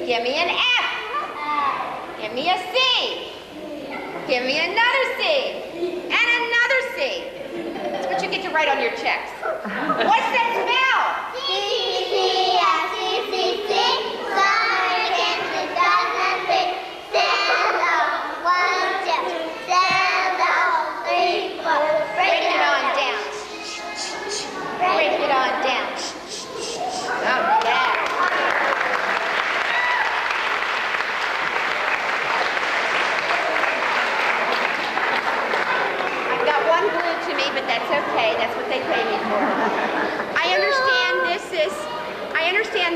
Give me an F. Give me a C. Give me another C. And another C. That's what you get to write on your checks. What's that smell? C-C-C-F-C-C-C. Summer against the dozen big. Stand up. 1, 2. Stand up. 3, 4. Break it on down. Break it on down. Oh, yeah. But that's okay. That's what they pay me for. I understand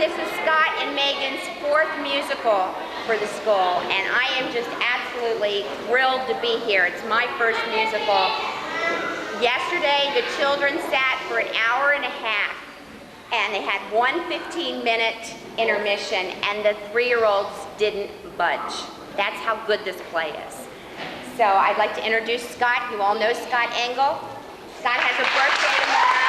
this is Scott and Megan's 4th musical for the school, and I am just absolutely thrilled to be here. It's my first musical. Yesterday, the children sat for an hour and a half, and they had one 15-minute intermission, and the 3-year-olds didn't budge. That's how good this play is. So I'd like to introduce Scott. You all know Scott Engel. Scott has a birthday tomorrow.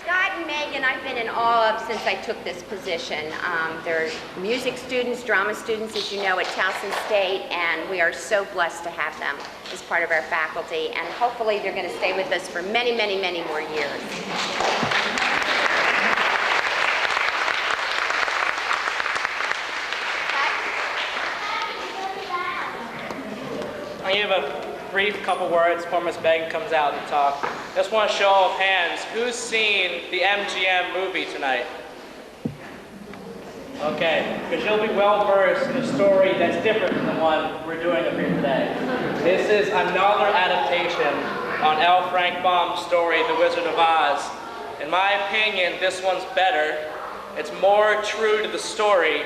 Scott and Megan, I've been in awe of since I took this position. They're music students, drama students, as you know, at Towson State, and we are so blessed to have them as part of our faculty, and hopefully they're going to stay with us for many, many, many more years. I give a brief couple words before Miss Megan comes out to talk. Just want to show of hands, who's seen the MGM movie tonight? Okay, because you'll be well versed in a story that's different from the one we're doing up here today. This is another adaptation on L. Frank Baum's story, The Wizard of Oz. In my opinion, this one's better. It's more true to the story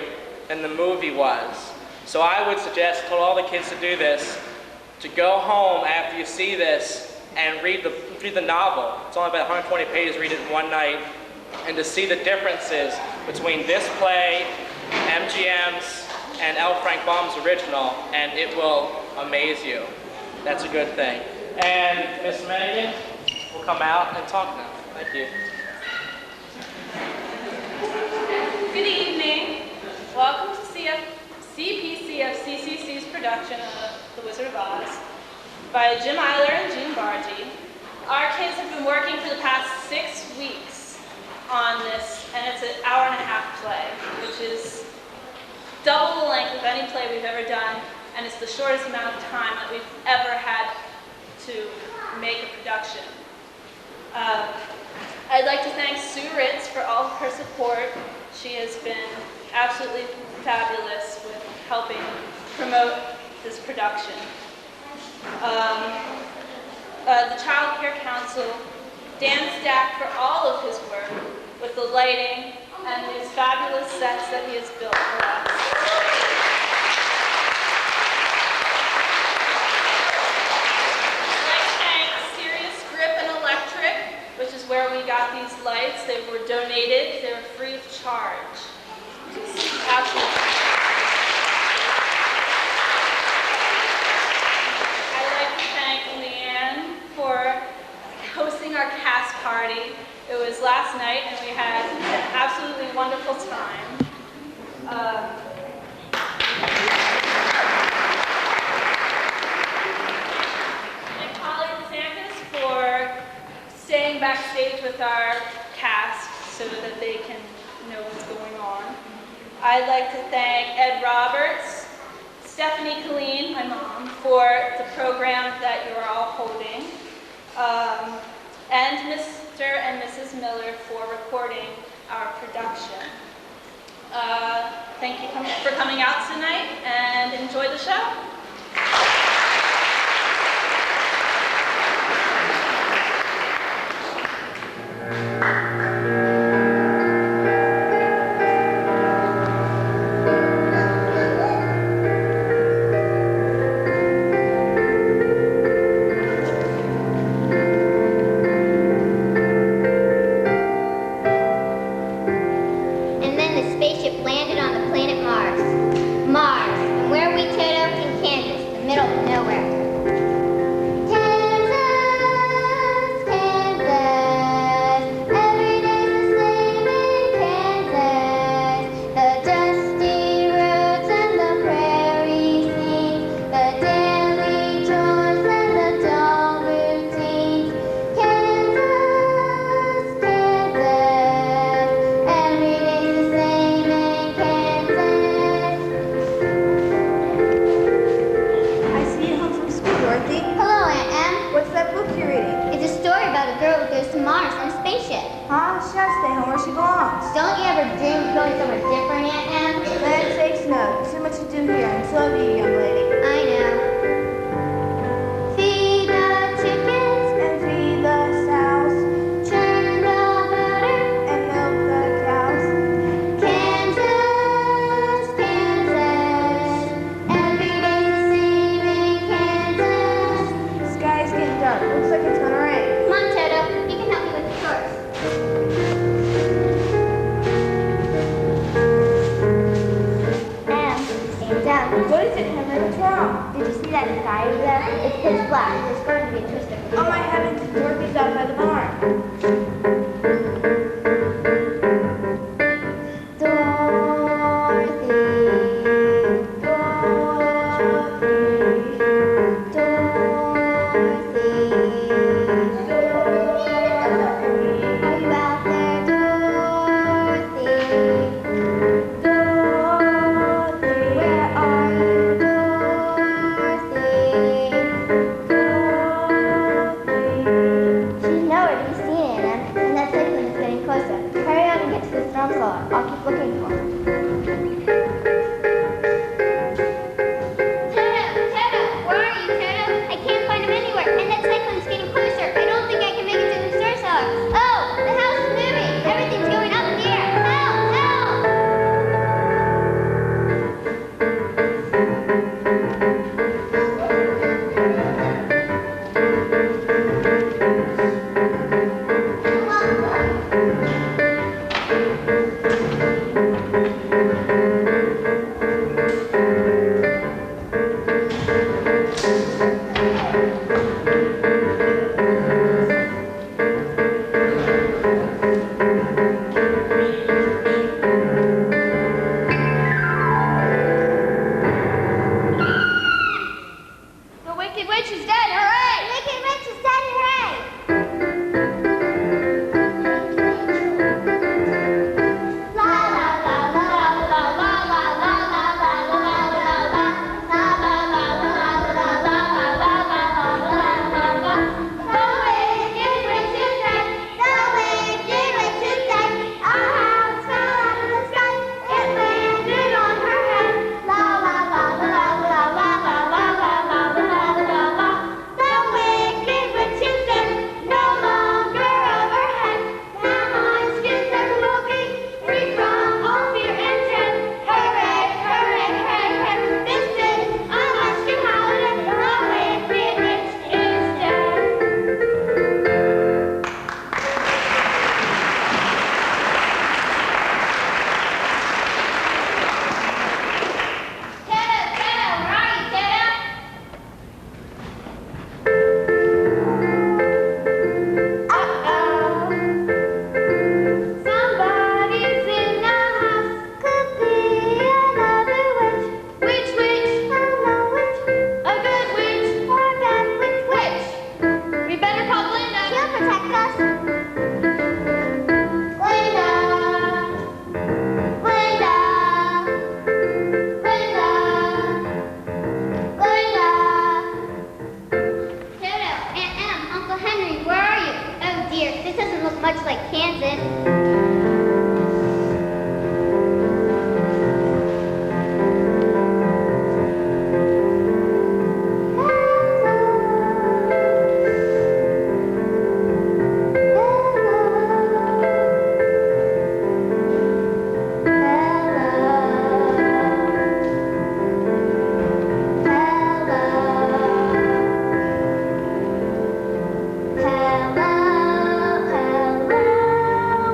than the movie was. So I would suggest, I told all the kids to do this, to go home after you see this and read the novel. It's only about 120 pages, read it in one night, and to see the differences between this play, MGM's, and L. Frank Baum's original, and it will amaze you. That's a good thing. And Miss Megan will come out and talk now. Thank you. Good evening. Welcome to CPCFCCC's production of The Wizard of Oz by Jim Eiler and Jean Bargy. Our kids have been working for the past 6 weeks on this, and it's an hour-and-a-half play, which is double the length of any play we've ever done, and it's the shortest amount of time that we've ever had to make a production. I'd like to thank Sue Ritz for all of her support. She has been absolutely fabulous with helping promote this production. The Child Care Council, Dan Stack, for all of his work with the lighting and these fabulous sets that he has built for us. I'd like to thank Serious Grip and Electric, which is where we got these lights. They were donated. They were free of charge. Absolutely. I'd like to thank Leanne for hosting our cast party. It was last night, and we had an absolutely wonderful time. And Kayleigh DeSantis for staying backstage with our cast so that they can know what's going on. I'd like to thank Ed Roberts, Stephanie Colleen, my mom, for the program that you're all holding, and Mr. and Mrs. Miller for recording our production. Thank you for coming out tonight, and enjoy the show. And then the spaceship landed on the planet Mars. Mars, from where we toad up can Mars in a spaceship. Huh? She has to stay home where she belongs. Don't you ever dream of going somewhere different, Aunt Em? Land sakes, no. Too much to do here, and so have you, young lady. I know. Feed the chickens And feed the sows, churn the butter. and milk the cows. Kansas, Kansas, every day's the same in Kansas. The sky's getting dark. Looks like it's gonna rain. Come on, Toto, you can help me with the chores. Stand down. What is it, Henry? What's wrong? Did you see that sky over there? It's pitch black. There's going to be a twist of Oh my heavens, Dorothy's out by the barn. I'll keep looking for him. Toto, where are you, Toto? I can't find him anywhere, and that cyclone's getting closer. I don't think I can make it to the star cellar. Oh, the house is moving. Everything's going up in the air. Help! Help! The Wicked Witch is dead, hooray! Wicked Witch is dead, hooray! Somebody's in the house. Could be another witch. Which witch? Hello, witch. A good witch or a bad witch? Which? We better call Glinda. She'll protect us. Glinda. Glinda. Glinda. Glinda. Toto, Aunt Em, Uncle Henry, where are you? Oh dear, this doesn't look much like Kansas. Hello, hello,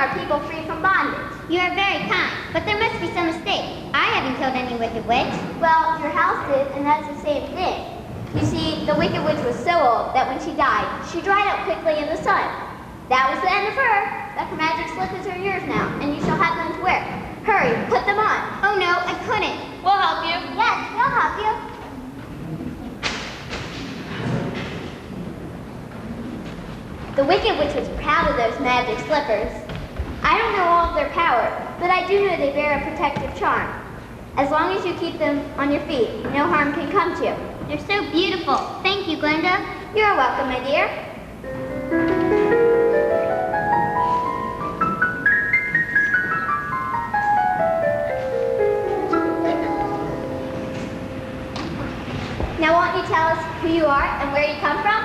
our people free from bondage. You are very kind, but there must be some mistake. I haven't killed any wicked witch. Well, your house did, and that's the same thing. You see, the wicked witch was so old that when she died, she dried up quickly in the sun. That was the end of her. But her magic slippers are yours now, and you shall have them to wear. Hurry, put them on. Oh no, I couldn't. We'll help you. Yes, we'll help you. The Wicked Witch was proud of those magic slippers. I don't know all of their power, but I do know they bear a protective charm. As long as you keep them on your feet, no harm can come to you. They're so beautiful. Thank you, Glenda. You're welcome, my dear. Now won't you tell us who you are and where you come from?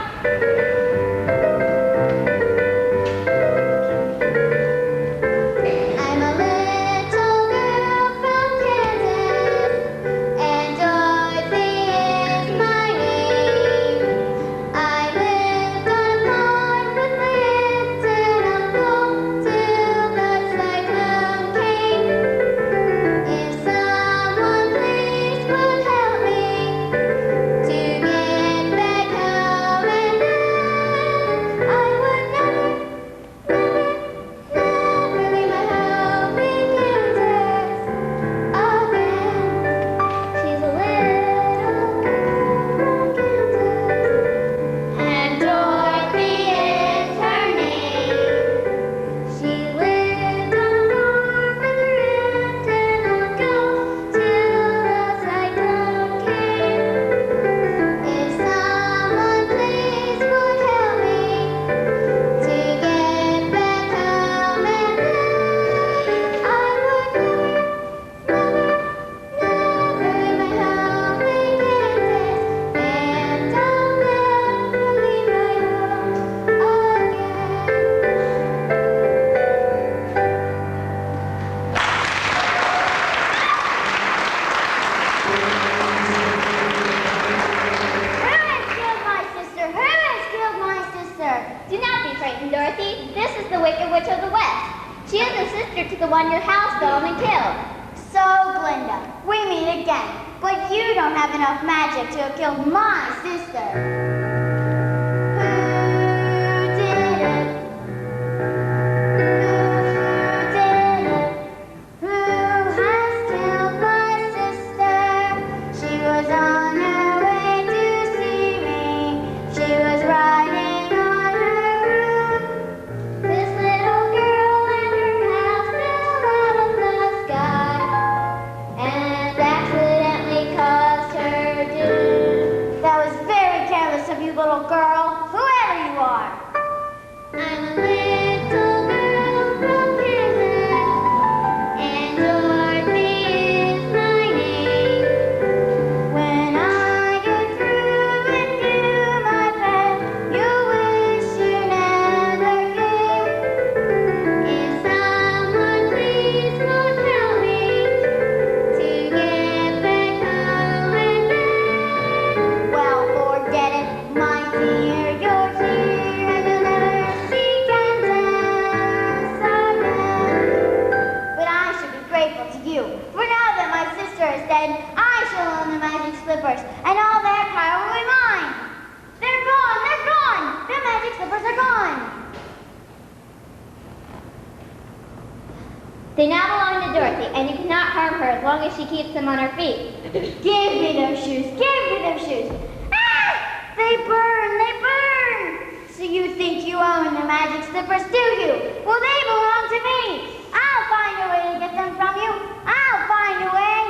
They now belong to Dorothy, and you cannot harm her as long as she keeps them on her feet. Give me those shoes! Give me those shoes! Ah! They burn! They burn! So you think you own the magic slippers, do you? Well, they belong to me! I'll find a way to get them from you! I'll find a way!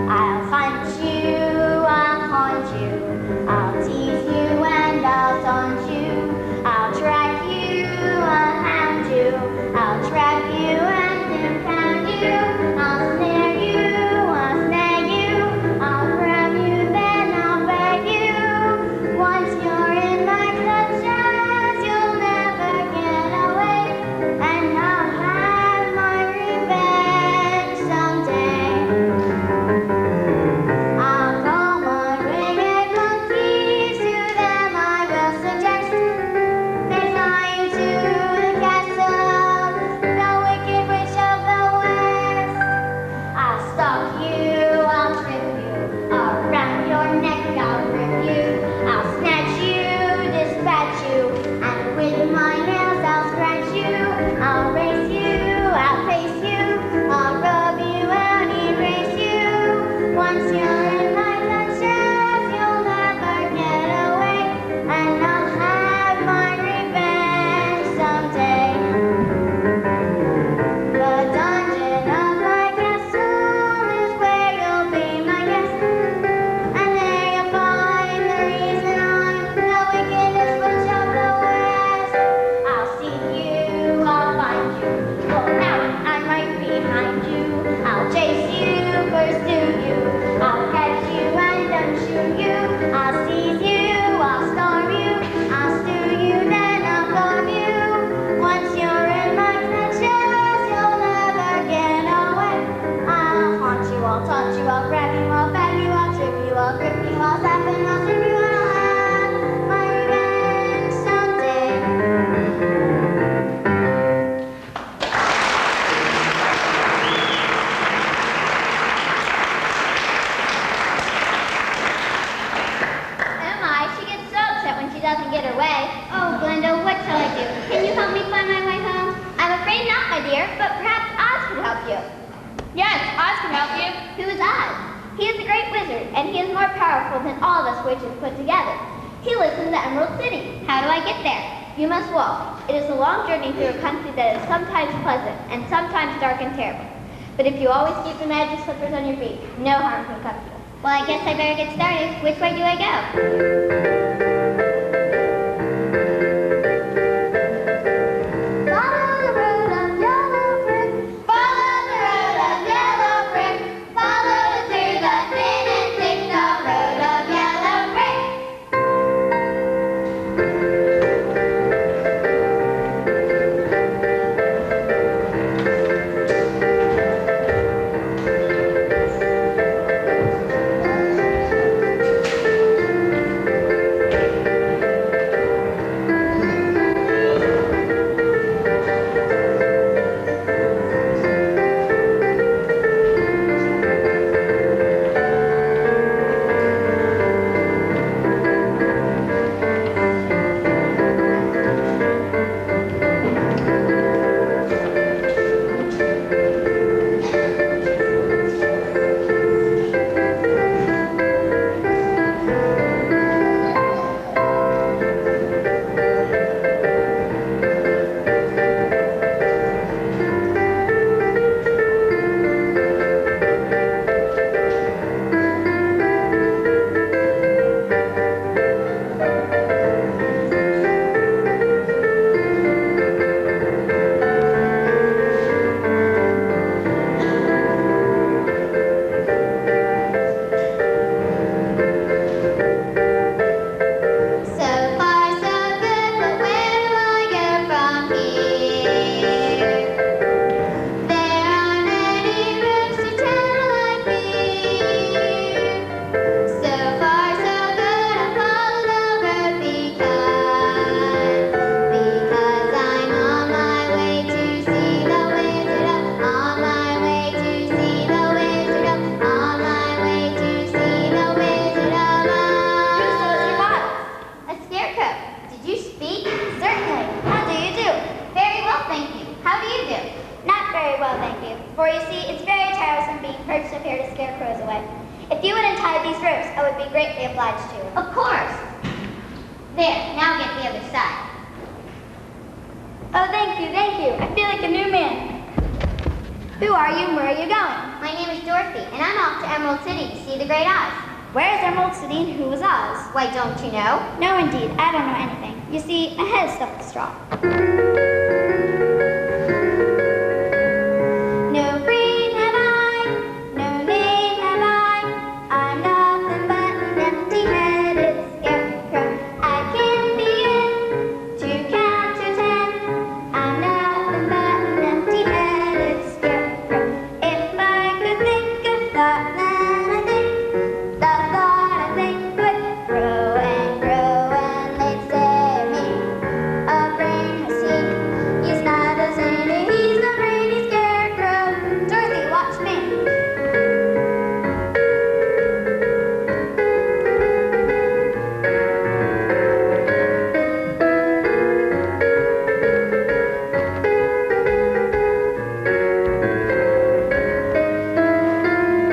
I'll hunt you, I'll haunt you, I'll tease you and I'll taunt you, I'll track you, I'll hound you, I'll trap you and impound you, I'll snare you, I'll snag you, I'll grab you, then I'll beg you. Once you're in my clutches, you'll Who is Oz? He is a great wizard, and he is more powerful than all of us witches put together. He lives in the Emerald City. How do I get there? You must walk. It is a long journey through a country that is sometimes pleasant and sometimes dark and terrible. But if you always keep the magic slippers on your feet, no harm can come to you. Well, I guess I better get started. Which way do I go? Follow the road of yellow brick. Follow the road of yellow brick. Follow it through the thin and thick, the road of yellow brick. For you see, it's very tiresome being perched up here to scare crows away. If you would untie these ropes, I would be greatly obliged to you. Of course. There, now get the other side. Oh, thank you, thank you. I feel like a new man. Who are you and where are you going? My name is Dorothy, and I'm off to Emerald City to see the Great Oz. Where is Emerald City and who is Oz? Why, don't you know? No, indeed. I don't know anything. You see, my head is stuffed with straw. No brain have I, no name have I. I'm nothing but an empty-headed scarecrow. I can begin to count to 10. I'm nothing but an empty-headed scarecrow. If I could think a thought, then I think the thought I think would grow and grow, and they'd say me a brain has he. He's not a zany, he's a brainy scarecrow. Dorothy, watch me.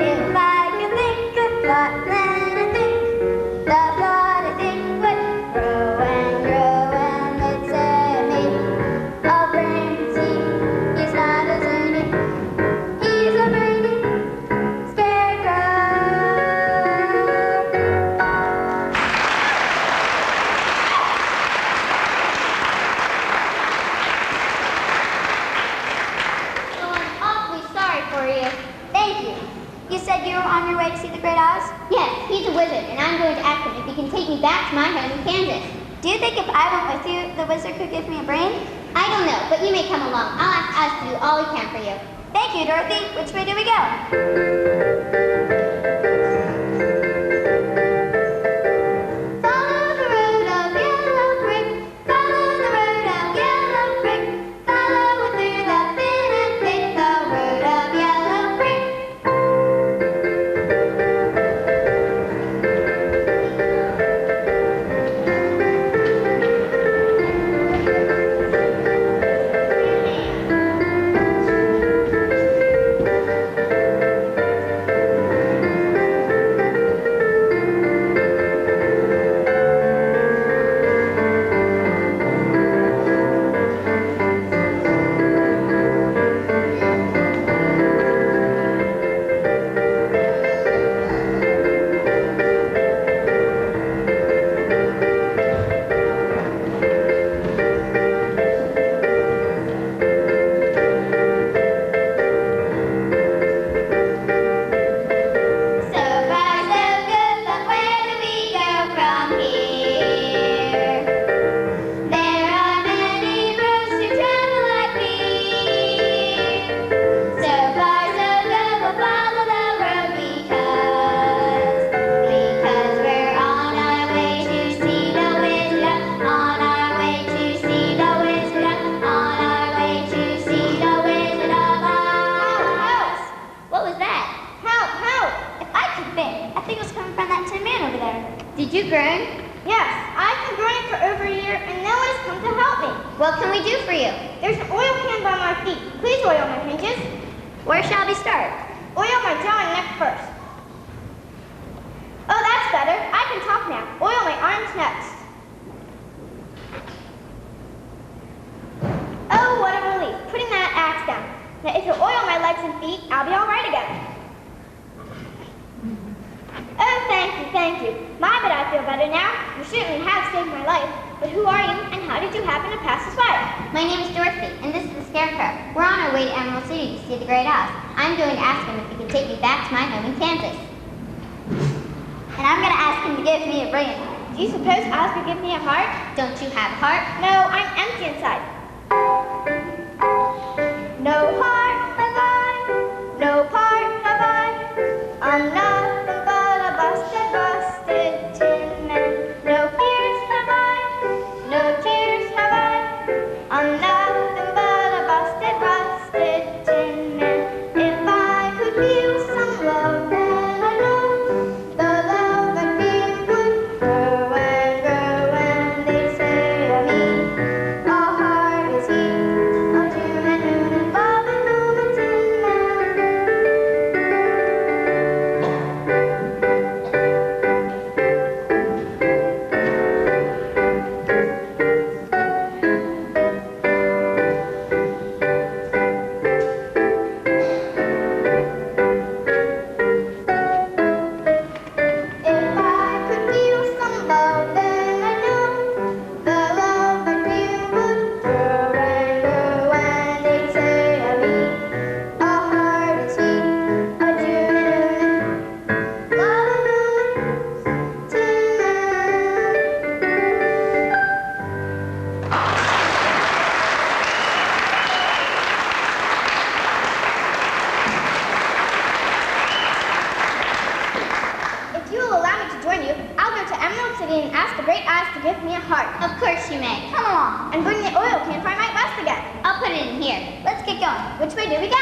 If I could think a thought, then I think the thought I think would grow and grow, and they'd say me a brain see. He's not a zany, he's a brainy scarecrow. Oh, I'm awfully sorry for you. Thank you. You said you were on your way to see the Great Oz? Yes, he's a wizard, and I'm going to ask him if he can take me back to my home in Kansas. Do you think if I went with you, the wizard could give me a brain? I don't know, but you may come along. I'll ask Oz to do all he can for you. Thank you, Dorothy. Which way do we go? Follow the road of yellow brick. Follow the road of yellow brick. Follow it through the thin and thick, the road of yellow brick. What can we do for you? There's an oil can by my feet. Please oil my hinges. Where shall we start? Oil my jaw and neck first. Oh, that's better. I can talk now. Oil my arms next. Oh, what a relief. Putting that axe down. Now, if you oil my legs and feet, I'll be all right again. Oh, thank you. My, but I feel better now. You certainly have saved my life. But who are you, and how did you happen to pass us by? My name is Dorothy, and this is the Scarecrow. We're on our way to Emerald City to see the Great Oz. I'm going to ask him if he can take me back to my home in Kansas. And I'm going to ask him to give me a brain. Do you suppose Oz would give me a heart? Don't you have a heart? No, I'm empty inside. No heart have I, no part have I. I'm nothing but a busted tin man. No fears have I, no tears have I. I'm nothing but a busted tin man. If I could feel some love, then I know the love I feel would grow and they say of me, a heart is he, a doom and noon and love and home and tin man. If I could feel some love, then I know the love I feel would grow and they'd say of me, a heart is he, a June and love and tin If you will allow me to join you, I'll go to Emerald City and ask the Great Oz to give me a heart. Of course you may. Come along. And bring the oil can for I might rest again. I'll put it in here. Let's get going. Which way do we go?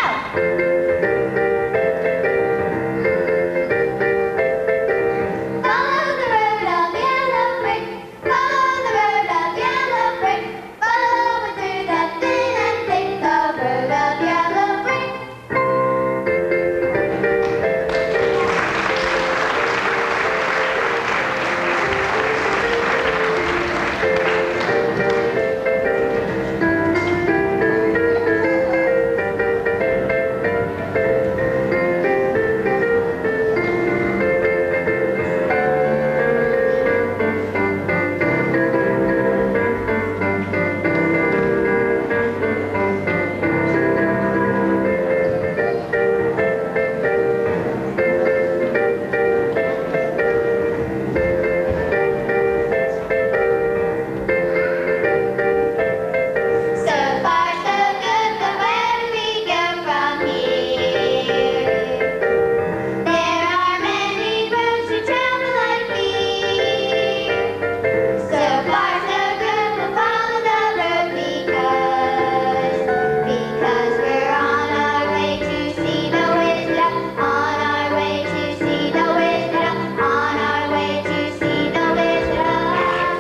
Follow the road of yellow brick. Follow the road of yellow brick. Follow it through the thin and thick. The road of yellow brick. So far, so good, but where do we go from here? There are many roads to travel like here. So far, so good, we'll follow the road because we're on our way to see the Wizard, on our way to see the Wizard, on our way to see the Wizard.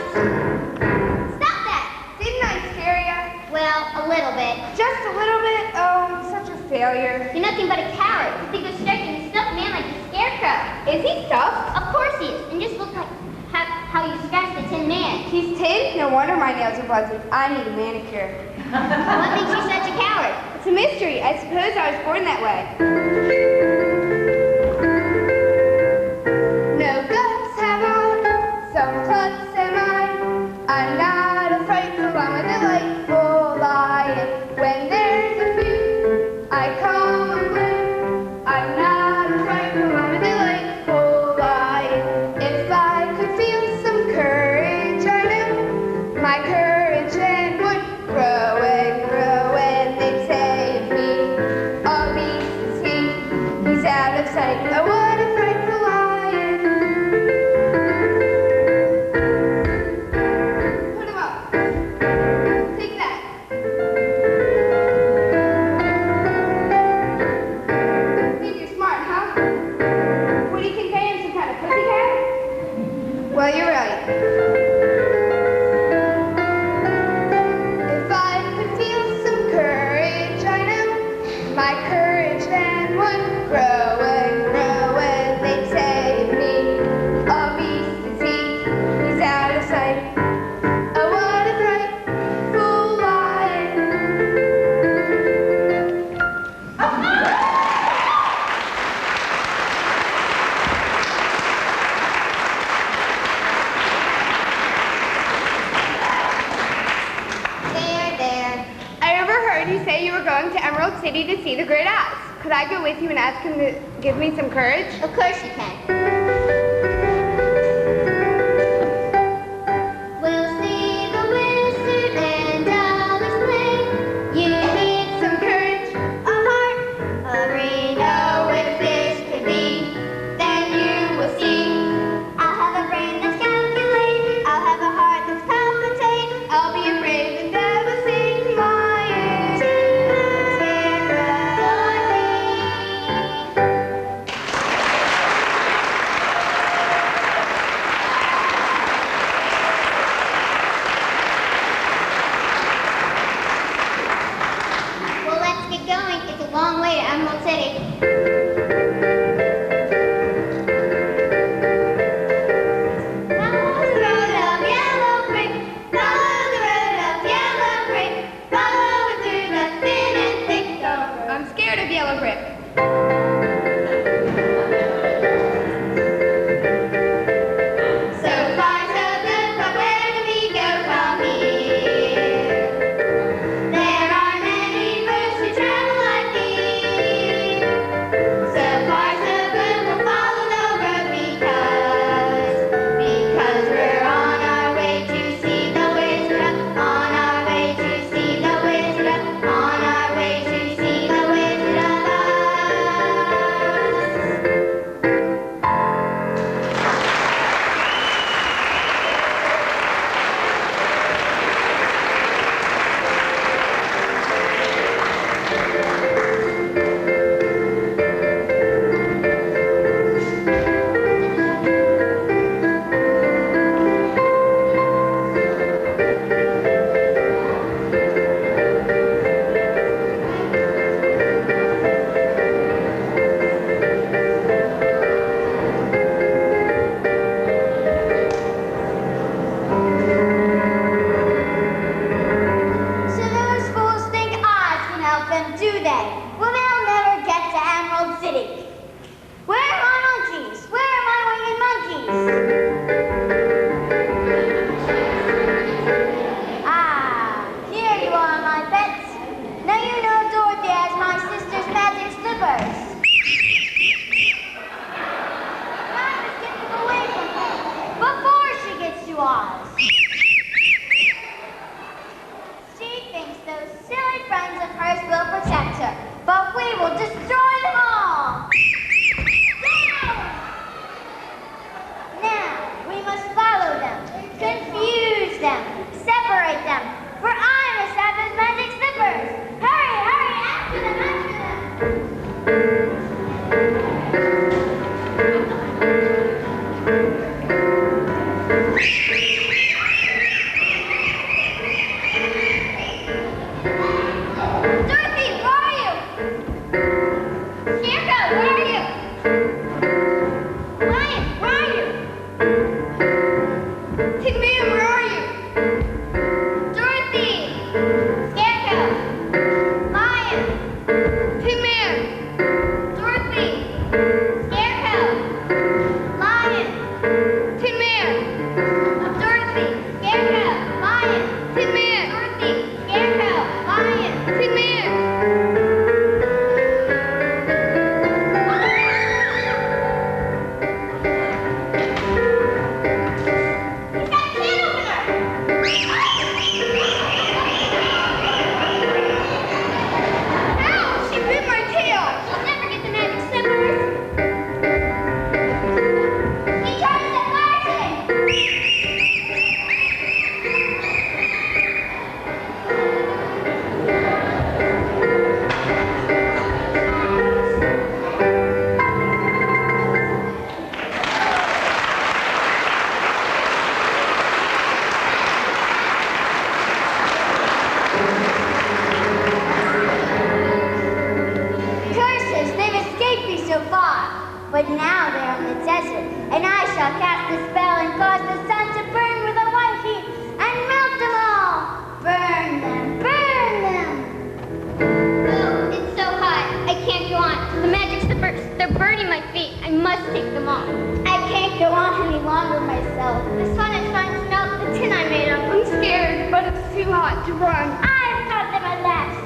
Stop that! Didn't I scare you? Well, a little bit. Just a little bit? Oh, I'm such a failure. You're nothing but a coward. You think of striking a stuffed man like the Scarecrow. Is he stuffed? Of course he is. And just look like how you scratched the Tin Man. He's tin? No wonder my nails are fuzzy. I need a manicure. What makes you such a coward? It's a mystery. I suppose I was born that way. No guts have I, some klutz am I. I'm not afraid, for I'm a delightful lion. When there's a few, I come unglued. I'm not afraid, for I'm a delightful lion. If I could feel some courage, I know my courage then would grow and they'd say of me, a beast is he. He's heard you say you were going to Emerald City to see the great Oz. Could I go with you and ask him to give me some courage? Of course you can. We'll see the wizard and I'll explain. You need Some courage? a heart, a ring. Oh, if this could be, then you will see. I'll have a brain that's calculated. I'll have a heart that's palpitating. I'll be brave and never sing my ears. Well, let's get going. It's a long way to Emerald City. Follow the road of yellow brick. Follow the road of yellow brick. Follow it through the thin and thick over. I'm scared of yellow brick. So far, so good, but where do we go from here? There are many roads to travel, I fear. So far, so good, we'll follow the road because we're on our way to see the wizard, on our way to see the wizard, on our way to see the Wizard of Oz. So those fools think Oz can help them, do they? Well, they'll never get to Emerald City. Where are my monkeys? Where are my winged monkeys? Ah, here you are, my pets. Now you know Dorothy has my sister's magic slippers. I must get them away from her before she gets to Oz. She thinks those silly friends of hers will protect her, but we will destroy them all! Down! Now, we must follow them, confuse them, separate them, for I must have those magic slippers! Hurry, hurry, after them, after them! Dorothy, where are you? Scarecrow, where are you? Lion, where are you? Tin Man, where are you? Dorothy! Scarecrow! Lion! Tin Man! Dorothy! Scarecrow! Lion! Tin Man! Dorothy! Scarecrow! Lion! Tin Man! Dorothy! Scarecrow! Lion! Tin Man! He's got a can opener! Ow! She bit my tail! She'll never get the magic slippers! He tried to set fire to it! Curses, they've escaped me so far. But now they're in the desert, and I shall cast a spell and cause the sun to burn with a white heat and melt them all. Burn them, burn them. Oh, it's so hot. I can't go on. The magic slippers, they're burning my feet. I must take them off. I can't go on any longer myself. The sun is starting to melt the tin I made of. I'm scared, but it's too hot to run. I've got them at last.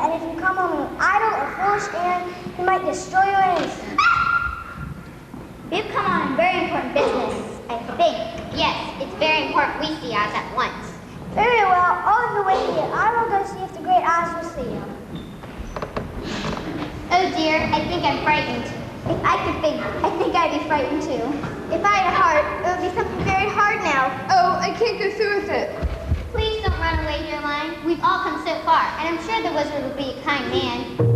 and if you come home in an idle or foolish errand, he might destroy you in an instant. We've come on a very important business, I think. Yes, it's very important we see Oz at once. Very well, I'll leave the way here. I will go see if the great Oz will see you. Oh dear, I think I'm frightened. If I could think, I think I'd be frightened too. If I had a heart, it would be something very hard now. Oh, I can't go through with it. Please don't run away, dear Lion. We've all come so far, and I'm sure the wizard will be a kind man.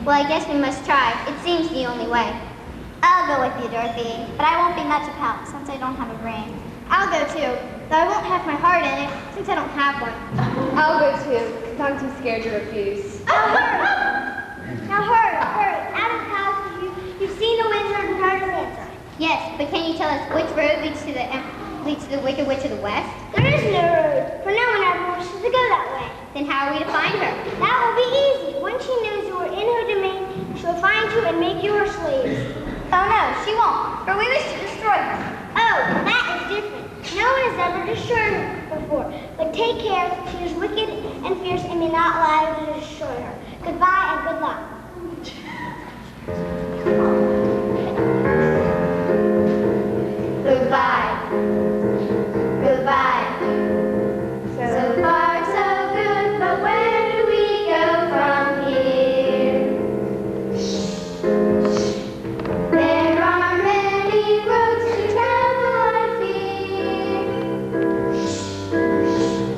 Well, I guess we must try. It seems the only way. I'll go with you, Dorothy, but I won't be much of help since I don't have a brain. I'll go too, though I won't have my heart in it since I don't have one. I'll go too, because I'm too scared to refuse. Now hurry, out of the house. You've seen the wizard and heard his answer. Yes, but can you tell us which road leads to the Wicked Witch of the West? There is no road, for no one ever wishes to go that way. Then how are we to find her? That will be easy. Once she knows you are in her domain, she will find you and make you her slaves. Oh no, she won't, for we wish to destroy her. Oh, that is different. No one has ever destroyed her before. But take care, she is wicked and fierce and may not allow you to destroy her. Goodbye and good luck. Goodbye. Goodbye. So far, so good, but where do we go from here? There are many roads to travel, I fear.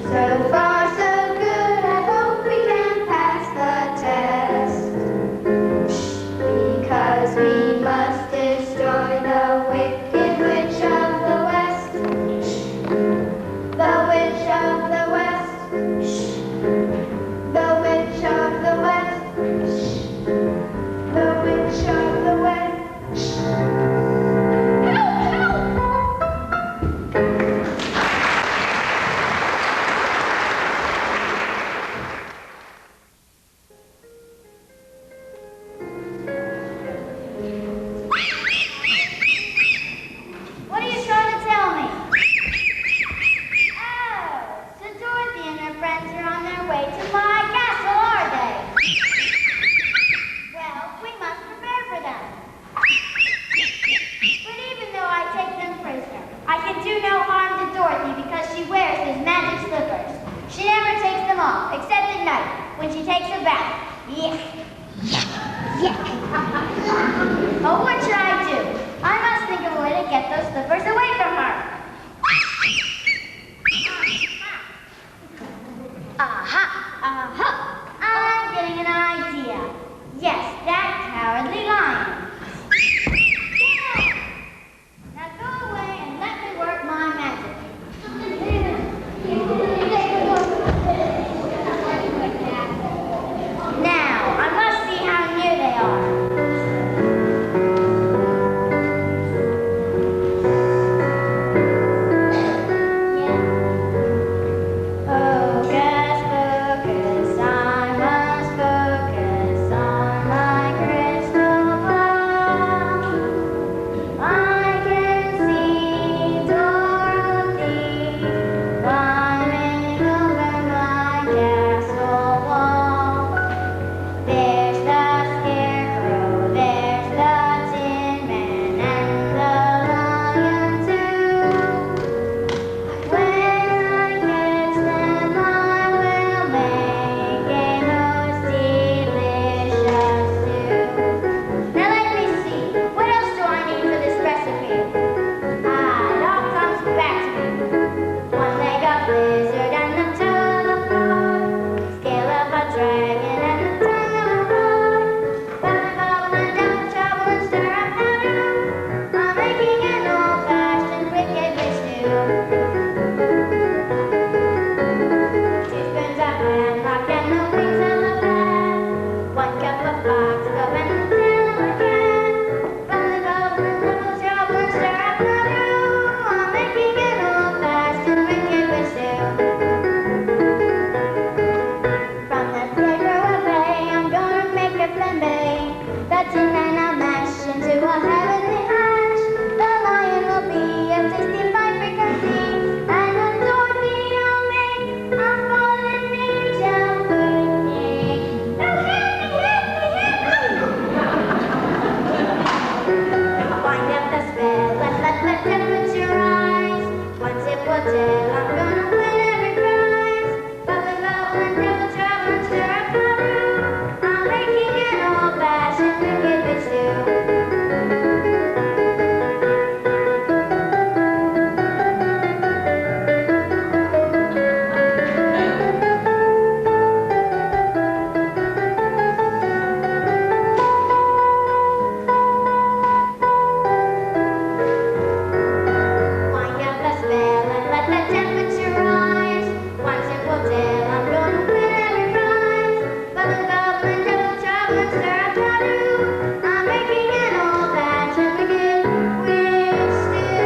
So far, so good, I hope we can pass the test. when she takes a bath. Yeah. Yeah. Oh, what should I do? I must think of a way to get those slippers away from her. Aha! I'm getting an idea. Yes, that cowardly lion. Now go away and let me work my magic. Now, I must see how near they are. Focus, focus, I must focus on my crystal ball. I can see Dorothy climbing over my castle wall. There's the scarecrow, there's the tin man, and the lion too. When I catch them, I will make a most delicious stew. Now let me see, what else do I need for this recipe? It all comes back to me. One leg of lizard and the toe of a frog, scale of a dragon and the tongue of a frog, belly bubble and double trouble and stir up powder. I'm making an old-fashioned wicked witch stew. 2 spoons of hemlock and the wings of a bat, 1 cup of foxglove and the tail of a cat, belly bubble and double trouble and stir up powder. I'm making an old-fashioned wicked witch stew. From the scarecrow of hay, I'm gonna make a flambe. The tin man I'll mash into a heavenly hash. The lion will be a tasty fine frequency, and the Dorothy I'll make a fallen angel birthday. Oh, help me, help me, help me! Wind up the spell and let the temperature rise. Once it will tell, I'm gonna win every prize. Bubble, bubble, and double trouble and stir up powder. I'm making an old-fashioned wicked witch stew. Wind up the spell and let the temperature rise. Once it will tell, I'm gonna win every prize. Bubble, bubble, and double trouble and stir up powder. I'm making an old-fashioned wicked witch stew.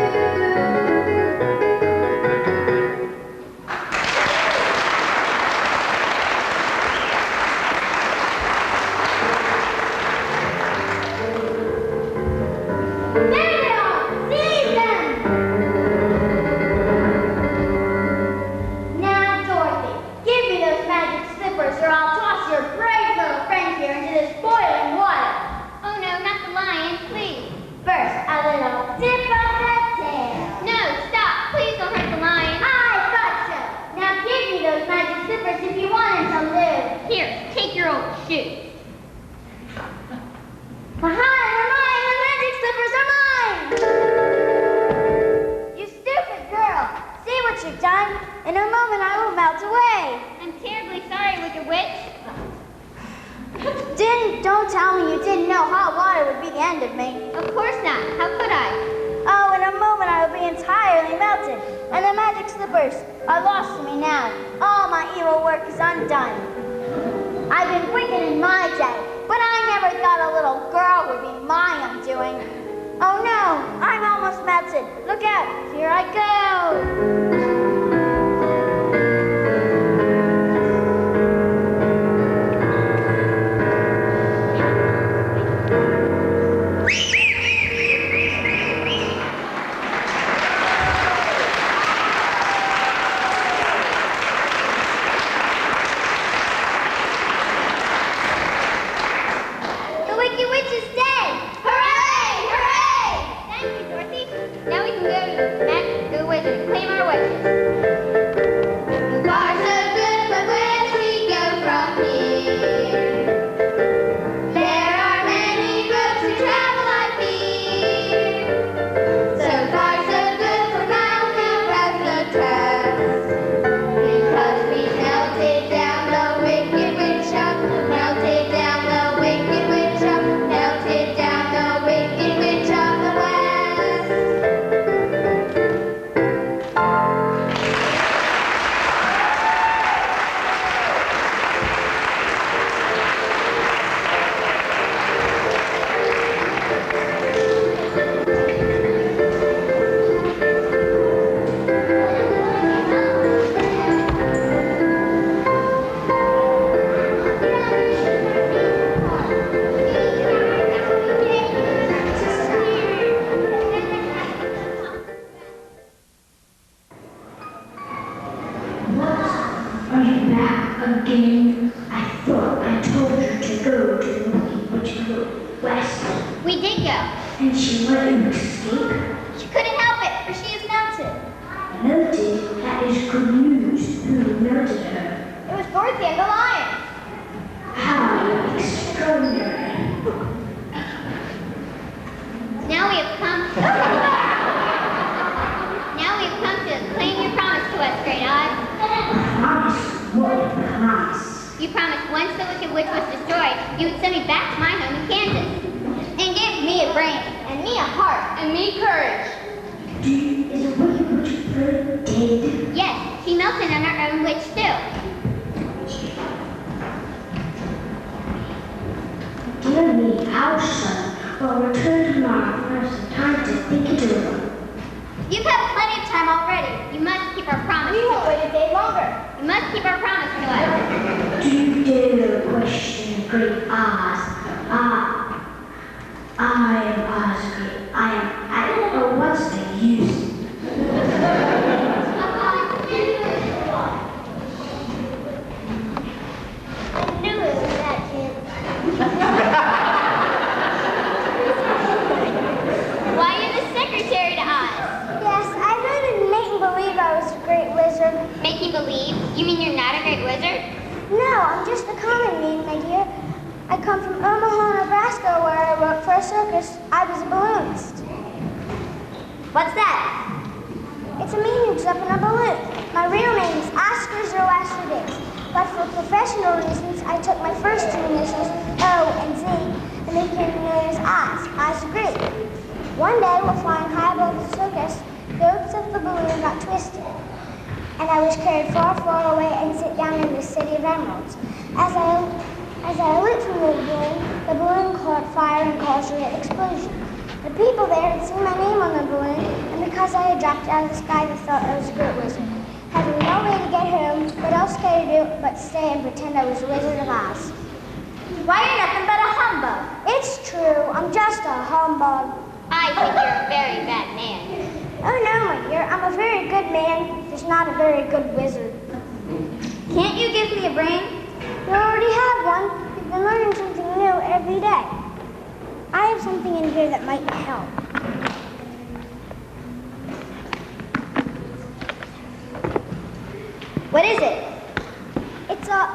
There they are! Seize them! Now, Dorothy, give me those magic slippers or I'll toss your brave little friend here into this boiling water. Oh no, not the lion, please. First, a little dip of the tail. No, stop. Please don't hurt the lion. I thought so. Now give me those magic slippers if you want him to live. Here, take your old shoes. Aha, they're mine! The magic slippers are mine! You stupid girl! See what you've done? In a moment I will melt away. I'm terribly sorry, Wicked Witch. Don't tell me you didn't know hot water would be the end of me. Of course not. How could I? Oh, in a moment I will be entirely melted. And the magic slippers are lost to me now. All my evil work is undone. I've been wicked in my day, but I never thought a little girl would be my undoing. Oh no, I'm almost melted. Look out, here I go. The Wicked Witch is dead! Hooray! Hooray! Thank you, Dorothy. Now we can go to the wizard and claim our wishes. coming back again? I thought I told her to go to the Witch West. We did go. And she let you escape? She couldn't help it, for she is melted. Melted? That is good news. Who melted her? It was Dorothy and the lion. How extraordinary. Now we have come to claim your promise to us, Great Oz. Promise? What promise? You promised once the Wicked Witch was destroyed, you would send me back to my home in Kansas. And give me a brain, and me a heart, and me courage. Is the Wicked Witch bird dead? Yes, she melted on her own witch too. Give me house, son. I'll return tomorrow. I have some time to think it over. You've had plenty of time already. You must keep our promise. We won't wait a day longer. You must keep our promise to us. Do you dare question Great Oz? I am Oz Great. I don't know what's the use. I knew it was that kid. Why, you're the secretary to Oz. Yes, I voted make believe I was a great wizard. Make you believe? You mean you're not a great wizard? No, I'm just a common name, my dear. I come from Omaha, Nebraska, where I work for a circus. I was a balloonist. What's that? It's a man who's up in a balloon. My real name is Oscar Zoroastrides, but for professional reasons, I took my first two initials, O and Z, and became known as Oz, Oz the Great. One day, while flying high above the circus, the ropes of the balloon got twisted, and I was carried far, far away and sit down in the city of emeralds. As I lit from the balloon caught fire and caused a great explosion. The people there had seen my name on the balloon, and because I had dropped out of the sky, they thought I was a great wizard. Having no way to get home, what else could I do but stay and pretend I was the Wizard of Oz? Why, you're nothing but a humbug. It's true, I'm just a humbug. I think you're a very bad man. Oh no, my dear, I'm a very good man, just not a very good wizard. Can't you give me a brain? You already have one. You've been learning something new every day. I have something in here that might help. What is it? It's a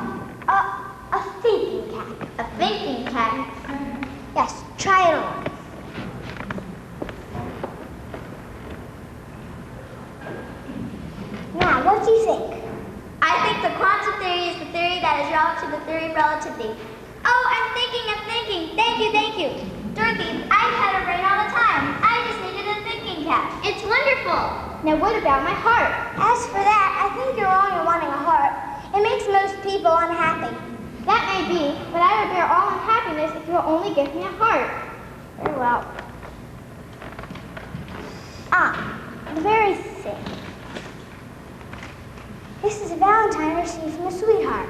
thinking cap. A thinking cap. Yes, try it on. Now, what do you think? I think the quantum theory is the theory that is relative to the theory of relativity. Oh, I'm thinking. Thank you. Dorothy, I've had a brain all the time. I just needed a thinking cap. It's wonderful. Now, what about my heart? As for that, I think you're wrong in wanting a heart. It makes most people unhappy. That may be, but I would bear all unhappiness if you will only give me a heart. Very well. The very thing. This is a valentine received from a sweetheart.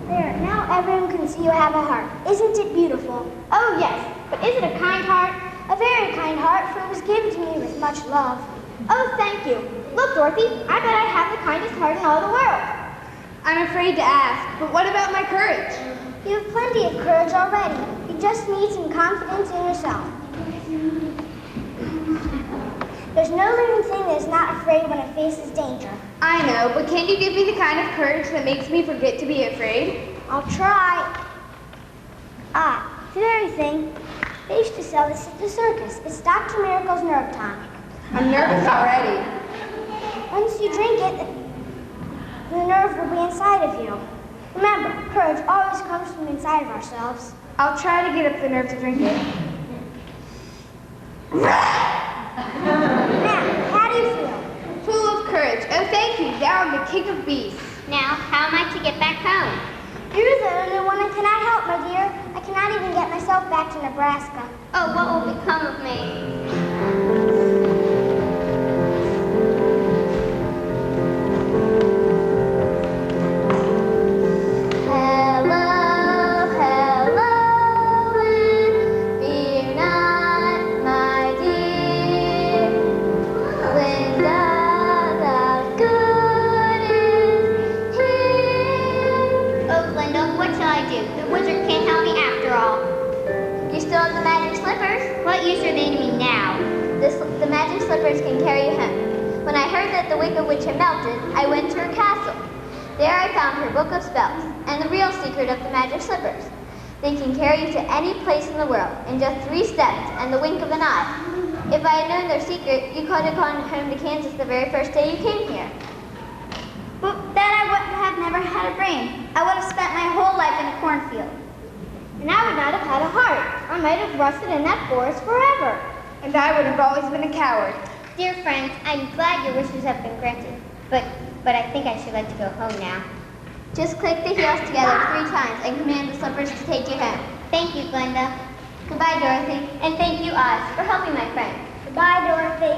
There, now everyone can see you have a heart. Isn't it beautiful? Oh, yes, but is it a kind heart? A very kind heart, for it was given to me with much love. Oh, thank you. Look, Dorothy, I bet I have the kindest heart in all the world. I'm afraid to ask, but what about my courage? You have plenty of courage already. You just need some confidence in yourself. There's no living thing that is not afraid when it faces danger. I know, but can't you give me the kind of courage that makes me forget to be afraid? I'll try. The very thing. They used to sell this at the circus. It's Dr. Miracle's nerve tonic. I'm nervous already. Once you drink it, the nerve will be inside of you. Remember, courage always comes from inside of ourselves. I'll try to get up the nerve to drink it. Now, how do you feel? Full of courage. Oh, thank you. Now I'm the king of beasts. Now, how am I to get back home? You're the only one I cannot help, my dear. I cannot even get myself back to Nebraska. Oh, what will become of me? Linda, the good is here. you. The wizard can't help me after all. You still have the magic slippers? What use are they to me now? The magic slippers can carry you home. When I heard that the Wicked Witch had melted, I went to her castle. There I found her book of spells and the real secret of the magic slippers. They can carry you to any place in the world in just 3 steps and the wink of an eye. If I had known their secret, you could have gone home to Kansas the very first day you came here. But then I would have never had a brain. I would have spent my whole life in a cornfield. And I would not have had a heart. I might have rusted in that forest forever. And I would have always been a coward. Dear friends, I'm glad your wishes have been granted. But I think I should like to go home now. Just click the heels together 3 times and command the slippers to take you home. Thank you, Glenda. Goodbye, Dorothy. And thank you, Oz, for helping my friend. Goodbye, Dorothy.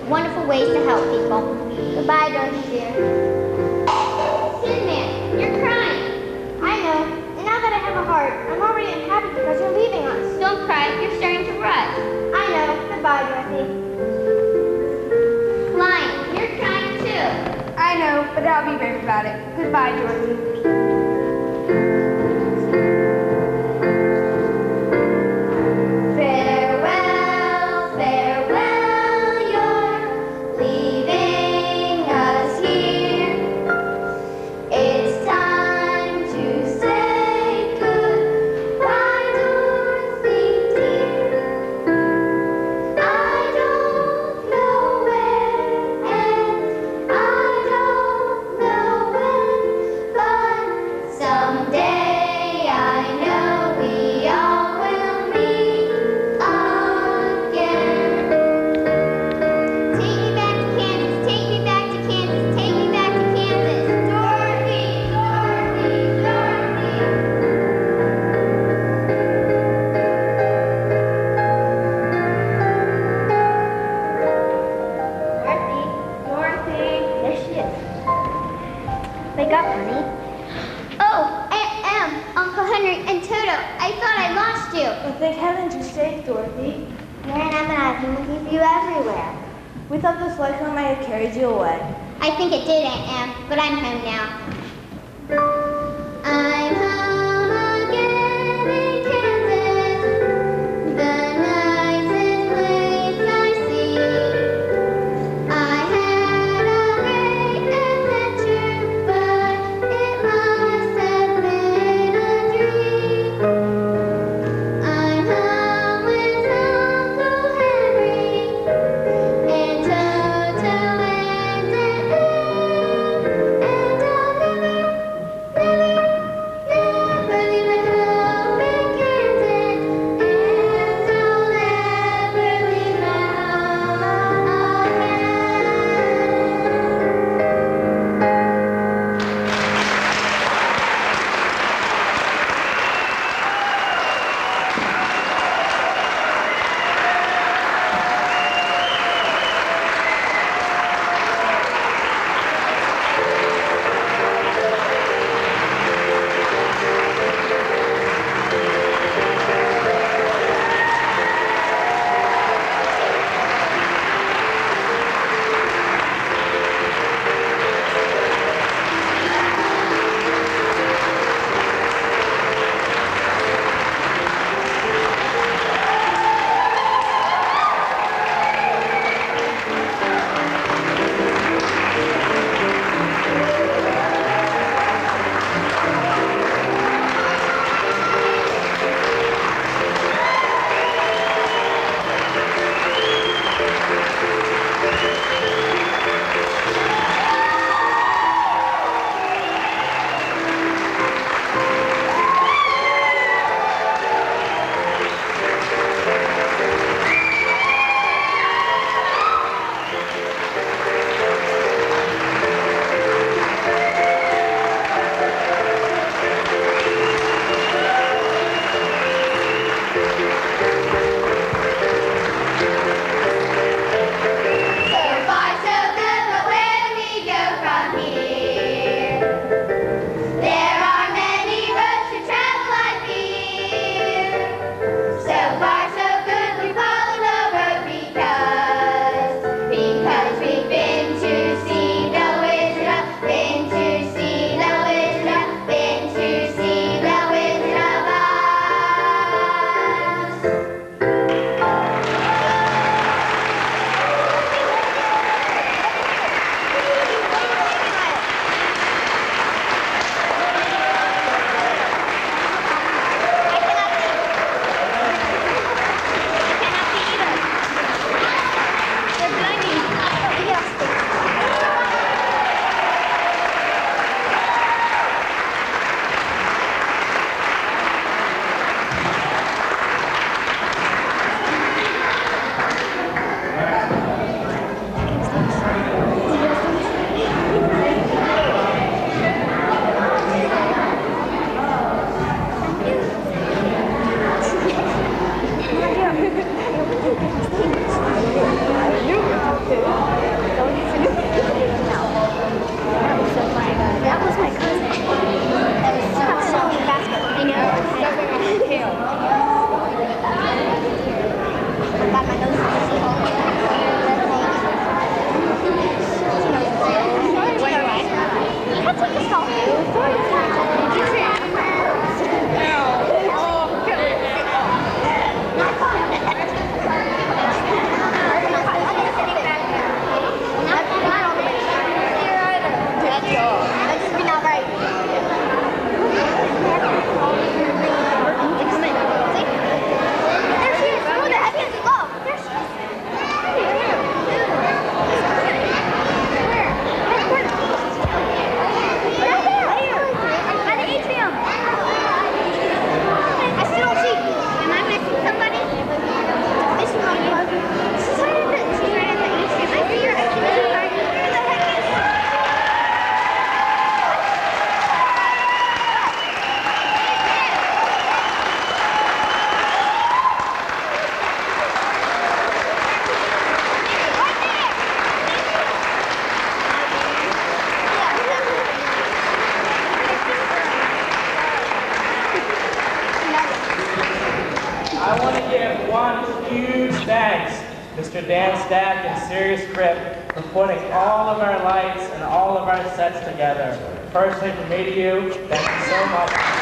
Wonderful ways to help people. Goodbye, Dorothy dear. Tin Man, you're crying. I know. And now that I have a heart, I'm already unhappy because you're leaving us. Don't cry. You're starting to rust. I know. Goodbye, Dorothy. Lion, you're crying too. I know, but I'll be brave about it. Goodbye, Dorothy. I think it did, Aunt Em, but I'm home now. I'm home again in Kansas, the nicest place I see. I had a great adventure, but it must have been a dream. I'm home with Uncle Henry and Toto and Aunt Em, and I'll never That just be not right. There she is. Look at that. Look. There she is. By the atrium. I still don't see. Am I missing somebody? She's right at the atrium. I see her. I see her. Where the heck is she? I want to give one huge thanks, Mr. Dan Stack and Sirius Crip, for putting all of our lights and all of our sets together. Personally, from me to you, thank you so much.